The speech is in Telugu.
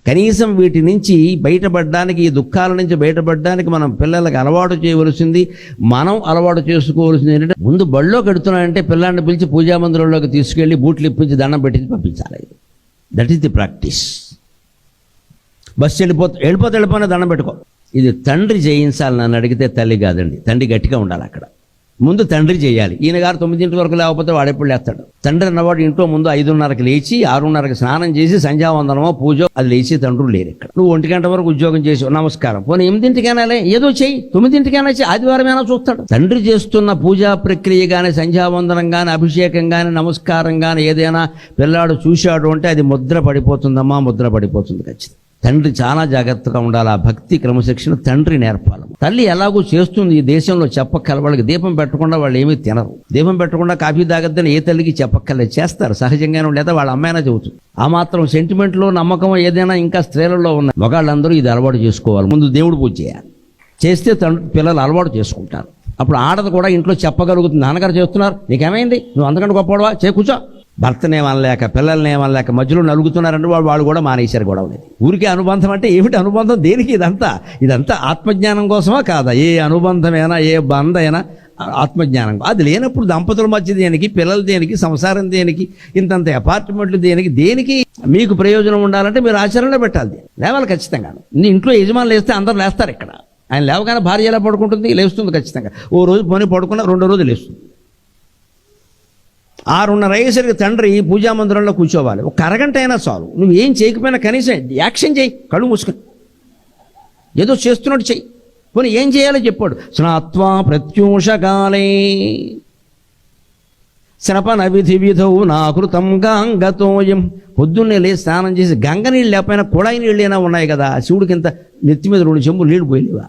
కనీసం వీటి నుంచి బయటపడడానికి, ఈ దుఃఖాల నుంచి బయటపడడానికి మనం పిల్లలకు అలవాటు చేయవలసింది, మనం అలవాటు చేసుకోవాల్సింది ఏంటంటే, ముందు బళ్ళో కడుతున్నాడంటే పిల్లాన్ని పిలిచి పూజా మందిరంలోకి తీసుకెళ్ళి బూట్లు ఇప్పించి దండం పెట్టించి పంపించాలి. That is the practice. Bus వెళ్ళిపోతే దండం పెట్టుకో. ఇది తండ్రి చేయించాలి. నన్ను అడిగితే తల్లి కాదండి. తండ్రి గట్టిగా ఉండాలి. అక్కడ ముందు తండ్రి చేయాలి. ఈయన గారు 9 వరకు లేకపోతే వాడెప్పుడు లేస్తాడు? తండ్రి అన్నవాడు ఇంట్లో ముందు 5:30కి లేచి 6:30కి స్నానం చేసి సంధ్యావందనమో పూజో అది లేచి తండ్రులు లేరు ఇక్కడ. నువ్వు 1 గంట వరకు ఉద్యోగం చేసి నమస్కారం పోనీ 8ంటికైనా ఏదో చెయ్యి, 9ంటికైనా చెయ్యి, ఆదివారమైనా చూస్తాడు. తండ్రి చేస్తున్న పూజా ప్రక్రియ కానీ, సంధ్యావందనం కానీ, అభిషేకం కానీ, నమస్కారం కానీ ఏదైనా పిల్లాడు చూశాడు అంటే అది ముద్ర పడిపోతుందమ్మా, ముద్ర పడిపోతుంది ఖచ్చితంగా. తండ్రి చాలా జాగ్రత్తగా ఉండాలి. ఆ భక్తి క్రమశిక్షణ తండ్రి నేర్పాలి. తల్లి ఎలాగూ చేస్తుంది. ఈ దేశంలో చెప్పక్కల వాళ్ళకి దీపం పెట్టకుండా వాళ్ళు ఏమీ తినరు. దీపం పెట్టకుండా కాఫీ తాగద్దని ఏ తల్లికి చెప్పక్కర్లేదు. చేస్తారు సహజంగానే, లేదా వాళ్ళ అమ్మాయినా చెబుతుంది. ఆ మాత్రం సెంటిమెంట్లో నమ్మకం ఏదైనా ఇంకా స్త్రీలలో ఉన్న మగాళ్ళందరూ ఇది అలవాటు చేసుకోవాలి. ముందు దేవుడు పూజ చేయాలి. చేస్తే పిల్లలు అలవాటు చేసుకుంటారు. అప్పుడు ఆడది కూడా ఇంట్లో చెప్పగలుగుతుంది. నాన్నగారు చేస్తున్నారు, నీకేమైంది, నువ్వు అంతకంటే గొప్పవాడువా, కూర్చో. భర్తనేమనలేక పిల్లల్నేమనలేక మధ్యలో నలుగుతున్నారంటే వాళ్ళు కూడా మానేశారు గొడవ లేదు. ఊరికే అనుబంధం అంటే ఏమిటి అనుబంధం? దేనికి? ఇదంతా ఆత్మజ్ఞానం కోసమా కాదా? ఏ అనుబంధమైనా, ఏ బంధమైనా ఆత్మజ్ఞానం. అది లేనప్పుడు దంపతుల మధ్య దేనికి, పిల్లలు దేనికి, సంసారం దేనికి, ఇంతంత అపార్ట్మెంట్లు దేనికి? మీకు ప్రయోజనం ఉండాలంటే మీరు ఆచరణలో పెట్టాలి. లేవాలి ఖచ్చితంగా. ఇంట్లో యజమానులు లేస్తే అందరూ లేస్తారు. ఇక్కడ ఆయన లేవగానే భార్య ఎలా పడుకుంటుంది? లేస్తుంది ఖచ్చితంగా. ఓ రోజు పని పడుకున్నా 2వ రోజు లేస్తుంది. 6:30 అయ్యేసరికి తండ్రి పూజా మందిరంలో కూర్చోవాలి. ఒక అరగంట అయినా చాలు. నువ్వు ఏం చేయకపోయినా కనీసం యాక్షన్ చేయి. కళ్ళు మూసుకొని ఏదో చేస్తున్నట్టు చెయ్యి. పోనీ ఏం చేయాలో చెప్పాడు. స్నాత్వా ప్రత్యూషకాలే స్రపన విధి విధౌ నాకృతం గాంగతోయం. పొద్దున్నే లేచి స్నానం చేసి గంగ నీళ్ళు లేకపోయినా కుళాయి నీళ్ళు అయినా ఉన్నాయి కదా. శివుడికి ఇంత నెత్తి మీద 2 చెంబులు నీళ్ళు పోయిలేవా?